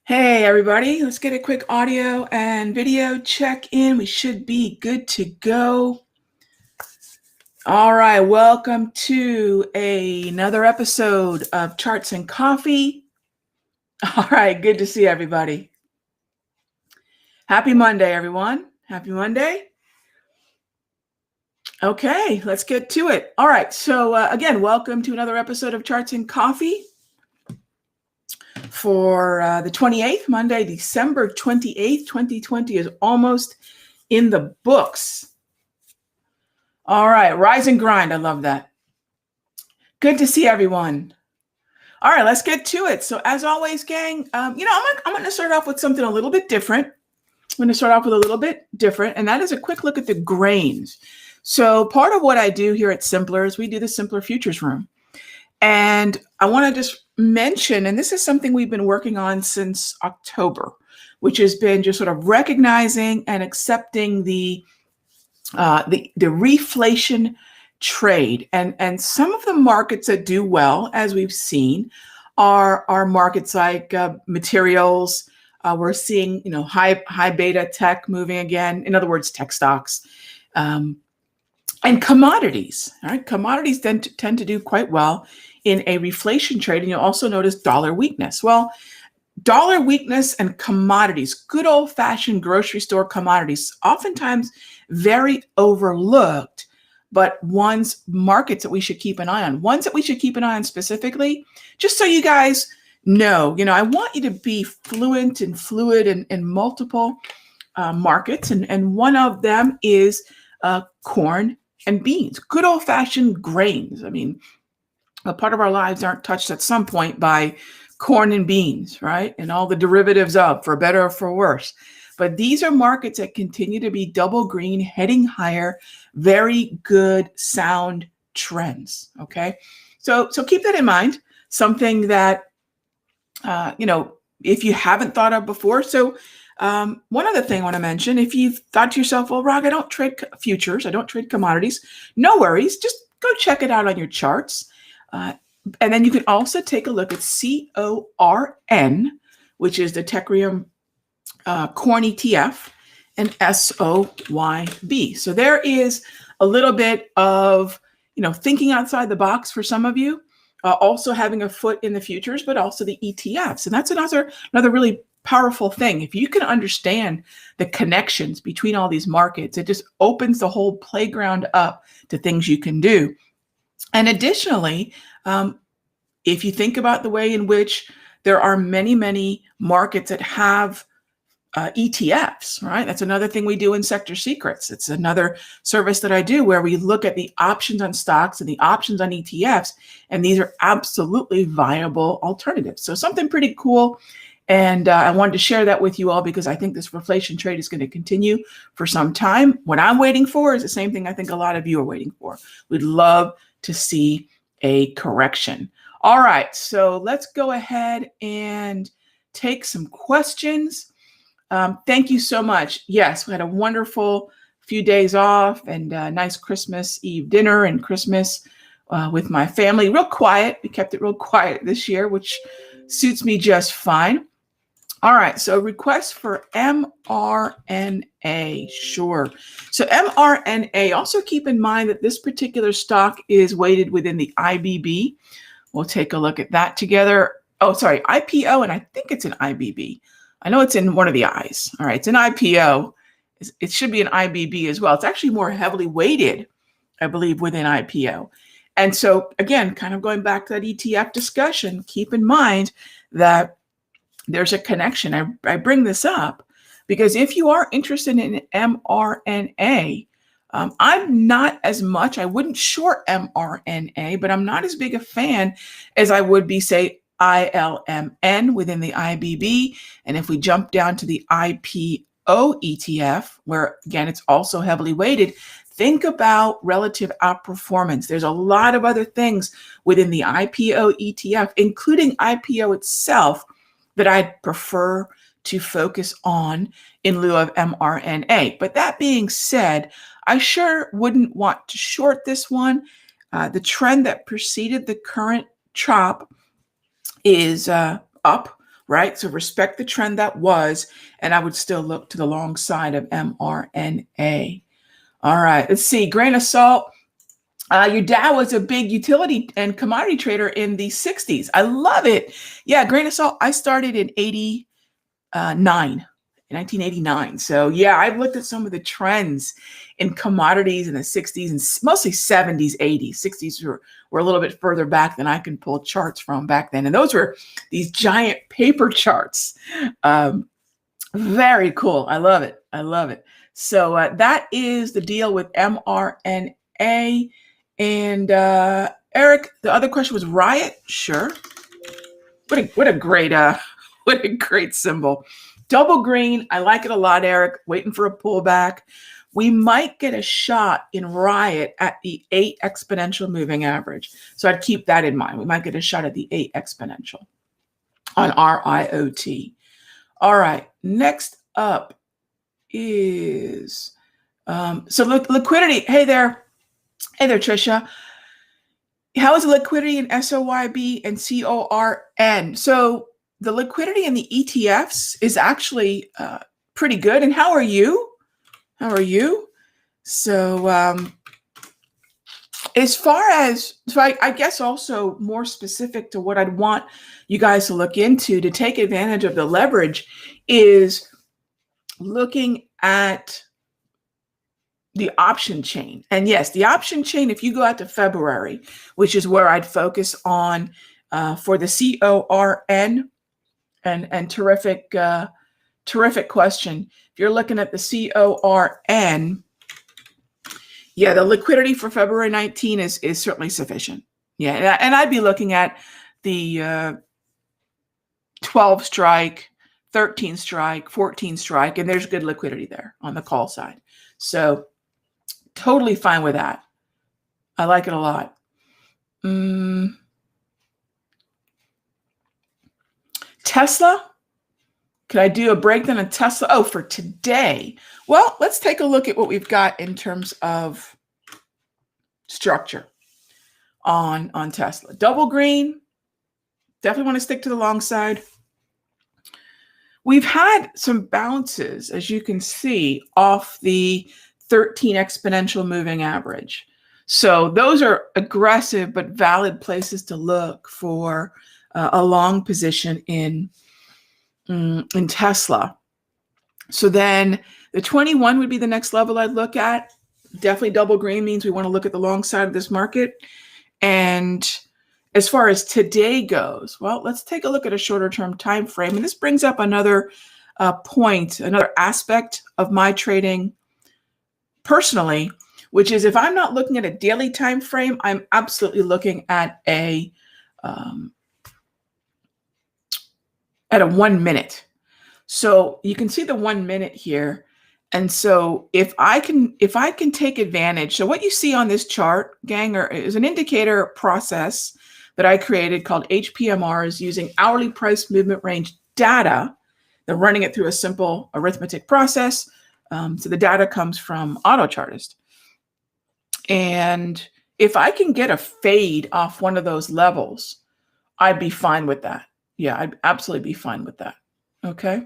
Hey everybody, let's get a quick audio and video check in. We should be good to go. All right, welcome to another episode of Charts and Coffee. All right, good to see everybody. Happy Monday, everyone. Happy Monday. Okay, let's get to it. All right, so again, welcome to another episode of Charts and Coffee for the 28th, Monday, December 28th, 2020 is almost in the books. All right, rise and grind. I love that. Good to see everyone. All right, let's get to it. So as always, gang, I'm going to start off with something a little bit different. And that is a quick look at the grains. So part of what I do here at Simpler is we do the Simpler Futures Room. And I want to just mention, and this is something we've been working on since October, which has been just sort of recognizing and accepting the reflation trade, and some of the markets that do well, as we've seen, are markets like materials. We're seeing high beta tech moving again. In other words, tech stocks, and commodities. All right, commodities tend to do quite well in a reflation trade, and you'll also notice dollar weakness. Well, dollar weakness and commodities, good old-fashioned grocery store commodities, oftentimes very overlooked, but markets that we should keep an eye on. Ones that we should keep an eye on specifically, just so you guys know, I want you to be fluent and fluid in multiple markets, and one of them is corn and beans, good old-fashioned grains. I mean, a part of our lives aren't touched at some point by corn and beans, right? And all the derivatives of, for better or for worse. But these are markets that continue to be double green, heading higher, very good, sound trends, okay? So keep that in mind, something that, if you haven't thought of before. So one other thing I want to mention, if you've thought to yourself, well, Rag, I don't trade futures, I don't trade commodities, no worries, just go check it out on your charts. And then you can also take a look at CORN, which is the Techrium Corn ETF, and SOYB. So there is a little bit of, thinking outside the box for some of you, also having a foot in the futures, but also the ETFs. And that's another really powerful thing. If you can understand the connections between all these markets, it just opens the whole playground up to things you can do. And additionally, if you think about the way in which there are many, many markets that have ETFs, right? That's another thing we do in Sector Secrets. It's another service that I do where we look at the options on stocks and the options on ETFs, and these are absolutely viable alternatives. So something pretty cool. And I wanted to share that with you all because I think this reflation trade is going to continue for some time. What I'm waiting for is the same thing I think a lot of you are waiting for. We'd love to see a correction. All right, so let's go ahead and take some questions. Thank you so much. Yes, we had a wonderful few days off and a nice Christmas Eve dinner and Christmas with my family. Real quiet. We kept it real quiet this year, which suits me just fine. All right, so request for mRNA, sure. So mRNA, also keep in mind that this particular stock is weighted within the IBB. We'll take a look at that together. Oh, sorry, IPO, and I think it's an IBB. I know it's in one of the I's. All right, it's an IPO. It should be an IBB as well. It's actually more heavily weighted, I believe, within IPO. And so, again, kind of going back to that ETF discussion, keep in mind that there's a connection. I bring this up because if you are interested in mRNA, I'm not as much, I wouldn't short mRNA, but I'm not as big a fan as I would be, say, ILMN within the IBB. And if we jump down to the IPO ETF, where again, it's also heavily weighted, think about relative outperformance. There's a lot of other things within the IPO ETF, including IPO itself, that I'd prefer to focus on in lieu of mRNA. But that being said, I sure wouldn't want to short this one. The trend that preceded the current chop is up right? So respect the trend that was, and I would still look to the long side of mRNA. All right, let's see. Grain of salt. Your dad was a big utility and commodity trader in the 60s. I love it. Yeah, grain of salt. I started in 1989. So yeah, I've looked at some of the trends in commodities in the 60s and mostly 70s, 80s. 60s were a little bit further back than I can pull charts from back then. And those were these giant paper charts. Very cool. I love it. I love it. So that is the deal with mRNA. And Eric, the other question was Riot. Sure. What a great what a great symbol. Double green. I like it a lot, Eric. Waiting for a pullback. We might get a shot in Riot at the 8 exponential moving average. So I'd keep that in mind. We might get a shot at the 8 exponential on RIOT. All right. Next up is liquidity. Hey there, Trisha. How is the liquidity in SOYB and CORN? So the liquidity in the ETFs is actually pretty good. And how are you? So as far as, I guess also more specific to what I'd want you guys to look into to take advantage of the leverage is looking at the option chain. And yes, the option chain, if you go out to February, which is where I'd focus on for the CORN, and terrific question. If you're looking at the CORN, yeah, the liquidity for February 19 is certainly sufficient. Yeah, and I'd be looking at the 12 strike, 13 strike, 14 strike, and there's good liquidity there on the call side. So totally fine with that. I like it a lot. Tesla? Could I do a breakdown of Tesla? Oh, for today. Well, let's take a look at what we've got in terms of structure on Tesla. Double green. Definitely want to stick to the long side. We've had some bounces, as you can see, off the 13 exponential moving average. So those are aggressive but valid places to look for a long position in Tesla. So then the 21 would be the next level I'd look at. Definitely double green means we want to look at the long side of this market. And as far as today goes, well, let's take a look at a shorter term time frame. And this brings up another point, another aspect of my trading personally, which is if I'm not looking at a daily time frame, I'm absolutely looking at a 1 minute. So you can see the 1 minute here. And so if I can take advantage, so what you see on this chart, gang, is an indicator process that I created called HPMRs using hourly price movement range data. They're running it through a simple arithmetic process. So the data comes from AutoChartist. And if I can get a fade off one of those levels, I'd be fine with that. Yeah, I'd absolutely be fine with that. Okay.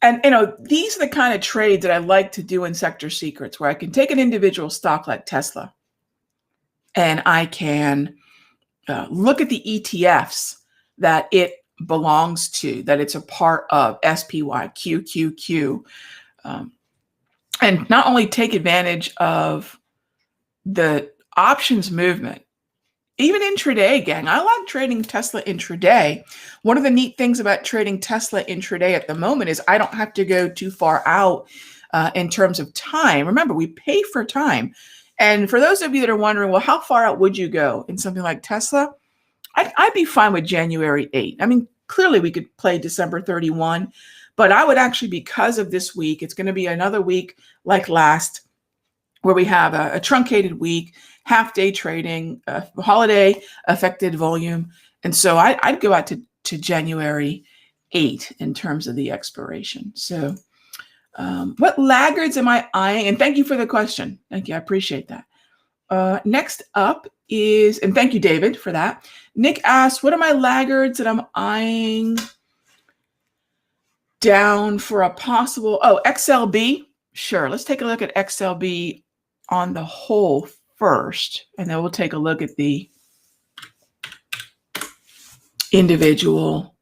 And, these are the kind of trades that I like to do in Sector Secrets, where I can take an individual stock like Tesla and I can look at the ETFs that it belongs to, that it's a part of, SPY, QQQ, and not only take advantage of the options movement, even intraday, gang. I like trading Tesla intraday. One of the neat things about trading Tesla intraday at the moment is I don't have to go too far out in terms of time. Remember, we pay for time. And for those of you that are wondering, well, how far out would you go in something like Tesla? I'd be fine with January 8. I mean, clearly we could play December 31, but I would actually, because of this week, it's going to be another week like last, where we have a truncated week, half-day trading, holiday affected volume. And so I'd go out to January 8 in terms of the expiration. So what laggards am I eyeing? And thank you for the question. Thank you. I appreciate that. Next up is, and thank you, David, for that. Nick asks, what are my laggards that I'm eyeing down for a possible, XLB? Sure, let's take a look at XLB on the whole first, and then we'll take a look at the individual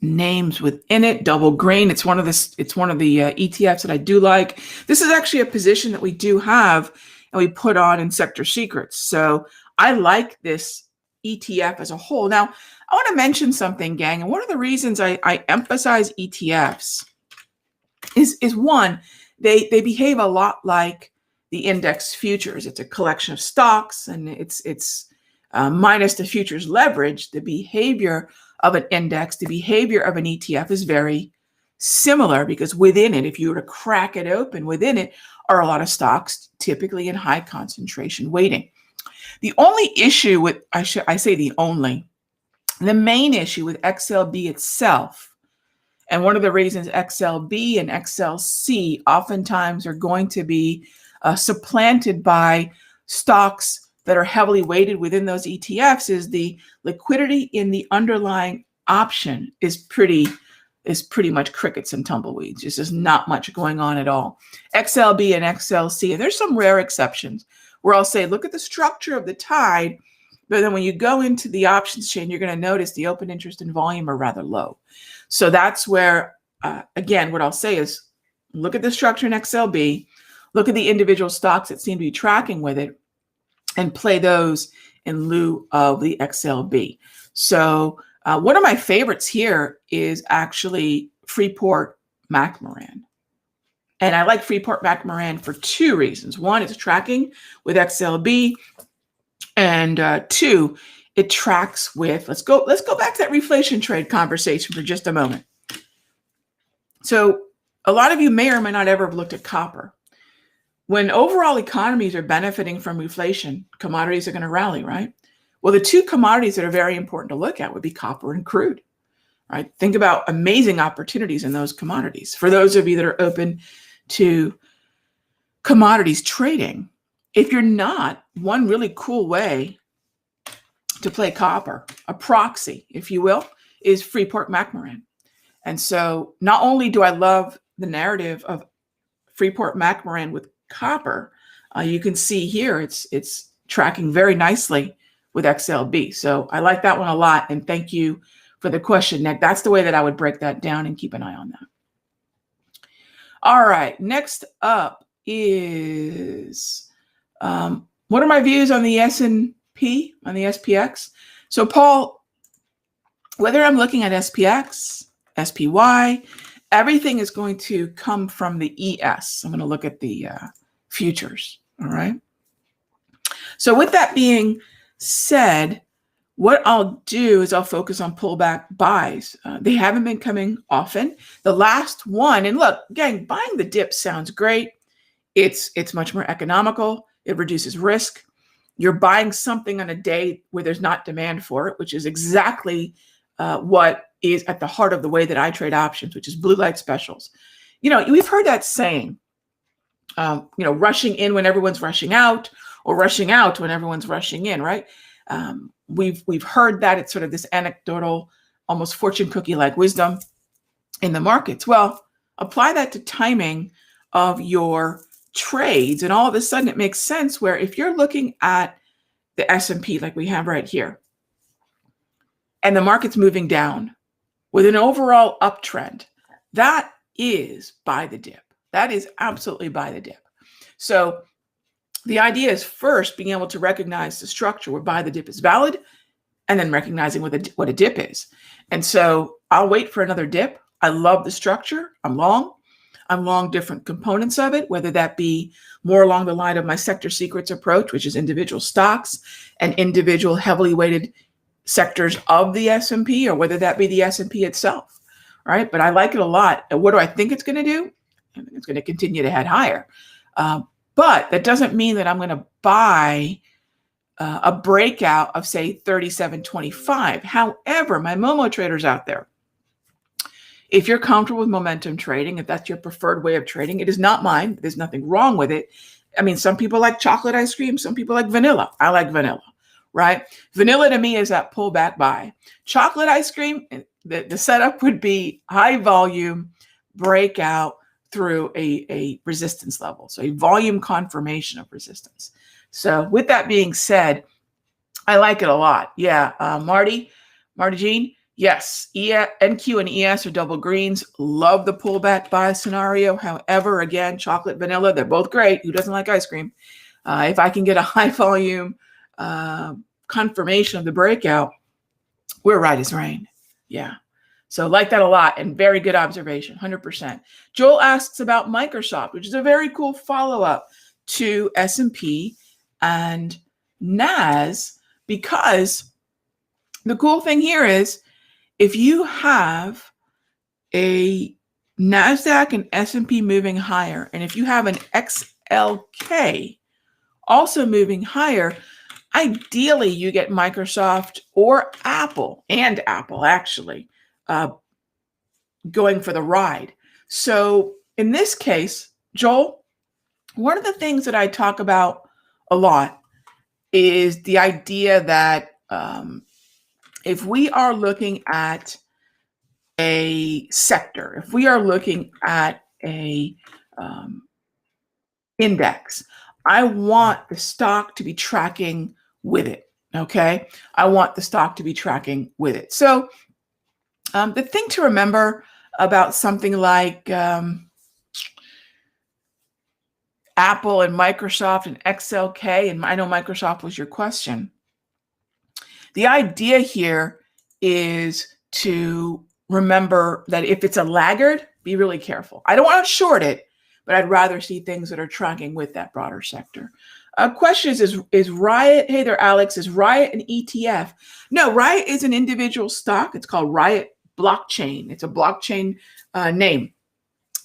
names within it. Double green. It's one of the ETFs that I do like. This is actually a position that we do have and we put on in Sector Secrets. So I like this ETF as a whole. Now, I want to mention something, gang. And one of the reasons I emphasize ETFs is one, they behave a lot like the index futures. It's a collection of stocks, and it's minus the futures leverage. The behavior of an index, the behavior of an ETF is very similar, because within it, if you were to crack it open, within it are a lot of stocks, typically in high concentration weighting. The only issue with, the main issue with XLB itself, and one of the reasons XLB and XLC oftentimes are going to be supplanted by stocks that are heavily weighted within those ETFs, is the liquidity in the underlying option is pretty much crickets and tumbleweeds. There's just not much going on at all. XLB and XLC, and there's some rare exceptions where I'll say, look at the structure of the tide, but then when you go into the options chain, you're going to notice the open interest and volume are rather low. So that's where, again, what I'll say is, look at the structure in XLB, look at the individual stocks that seem to be tracking with it, and play those in lieu of the XLB. So one of my favorites here is actually Freeport-McMoRan. And I like Freeport-McMoRan for two reasons. One, it's tracking with XLB. And two, it tracks with, let's go back to that reflation trade conversation for just a moment. So a lot of you may or may not ever have looked at copper. When overall economies are benefiting from reflation, commodities are going to rally, right? Well, the two commodities that are very important to look at would be copper and crude, right? Think about amazing opportunities in those commodities. For those of you that are open to commodities trading, if you're not, one really cool way to play copper, a proxy, if you will, is Freeport-McMoRan. And so not only do I love the narrative of Freeport-McMoRan with copper, you can see here it's tracking very nicely with XLB. So I like that one a lot, and thank you for the question, Nick. That's the way that I would break that down and keep an eye on that. All right, next up is what are my views on the S&P, on the SPX? So Paul, whether I'm looking at SPX, SPY, everything is going to come from the ES. I'm going to look at the futures, all right? So with that being said, what I'll do is I'll focus on pullback buys. They haven't been coming often. The last one, and look, gang, buying the dip sounds great. It's much more economical. It reduces risk. You're buying something on a day where there's not demand for it, which is exactly what is at the heart of the way that I trade options, which is blue light specials. You know, we've heard that saying, rushing in when everyone's rushing out, or rushing out when everyone's rushing in, right? We've heard that. It's sort of this anecdotal, almost fortune cookie-like wisdom in the markets. Well, apply that to timing of your trades, and all of a sudden it makes sense, where if you're looking at the S&P like we have right here, and the market's moving down with an overall uptrend, that is buy the dip. That is absolutely buy the dip. So the idea is first being able to recognize the structure where buy the dip is valid, and then recognizing what a dip is. And so I'll wait for another dip. I love the structure. I'm long different components of it, whether that be more along the line of my sector secrets approach, which is individual stocks and individual heavily weighted sectors of the S&P, or whether that be the S&P itself, right? But I like it a lot. And what do I think it's going to do? I think it's going to continue to head higher. But that doesn't mean that I'm going to buy a breakout of, say, 37.25. However, my Momo traders out there, if you're comfortable with momentum trading, if that's your preferred way of trading, it is not mine. There's nothing wrong with it. I mean, some people like chocolate ice cream. Some people like vanilla. I like vanilla, right? Vanilla to me is that pullback buy. Chocolate ice cream, the setup would be high volume breakout through a resistance level. So a volume confirmation of resistance. So with that being said, I like it a lot. Yeah, Marty Jean, yes, NQ and ES are double greens. Love the pullback buy scenario. However, again, chocolate, vanilla, they're both great. Who doesn't like ice cream? If I can get a high volume confirmation of the breakout, we're right as rain. Yeah. So like that a lot, and very good observation, 100%. Joel asks about Microsoft, which is a very cool follow-up to S&P and NAS, because the cool thing here is if you have a NASDAQ and S&P moving higher, and if you have an XLK also moving higher, ideally you get Microsoft or Apple, and Apple actually, going for the ride. So in this case, Joel, one of the things that I talk about a lot is the idea that if we are looking at a sector, if we are looking at a index, I want the stock to be tracking with it. Okay. I want the stock to be tracking with it. So the thing to remember about something like Apple and Microsoft and XLK, and I know Microsoft was your question. The idea here is to remember that if it's a laggard, be really careful. I don't want to short it, but I'd rather see things that are tracking with that broader sector. Question is Riot, hey there, Alex, is Riot an ETF? No, Riot is an individual stock. It's called Riot Blockchain. It's a blockchain name.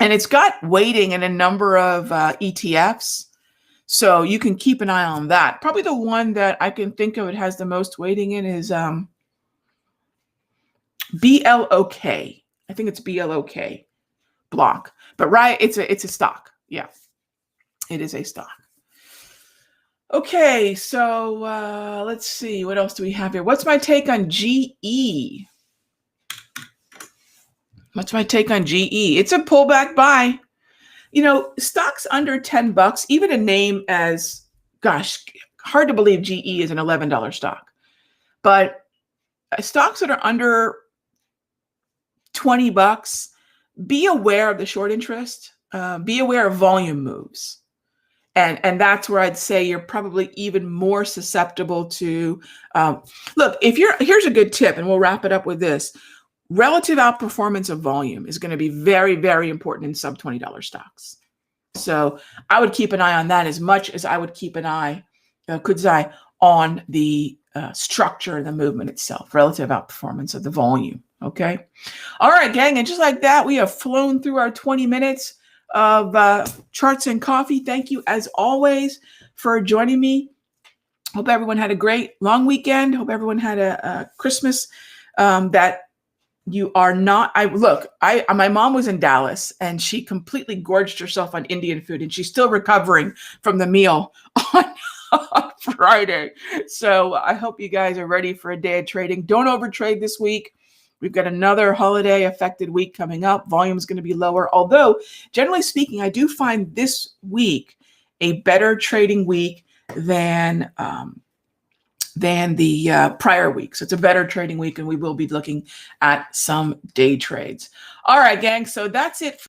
And it's got weighting in a number of ETFs. So you can keep an eye on that. Probably the one that I can think of it has the most weighting in is BLOK. I think it's BLOK block. But Riot, it's a stock. Yeah, it is a stock. Okay, so let's see. What else do we have here? What's my take on GE? What's my take on GE? It's a pullback buy. You know, stocks under $10, even a name as, gosh, hard to believe GE is an $11 stock. But stocks that are under $20, be aware of the short interest. Be aware of volume moves. And that's where I'd say you're probably even more susceptible to, look, here's a good tip, and we'll wrap it up with this. Relative outperformance of volume is going to be very, very important in sub $20 stocks. So I would keep an eye on that as much as I would keep an eye, on the structure and the movement itself, relative outperformance of the volume. Okay. All right, gang. And just like that, we have flown through our 20 minutes of charts and coffee. Thank you, as always, for joining me. Hope everyone had a great long weekend. Hope everyone had a Christmas that you are not. My mom was in Dallas and she completely gorged herself on Indian food, and she's still recovering from the meal on Friday. So I hope you guys are ready for a day of trading. Don't overtrade this week. We've got another holiday affected week coming up. Volume is going to be lower. Although, generally speaking, I do find this week a better trading week than the prior week. So it's a better trading week, and we will be looking at some day trades. All right, gang. So that's it.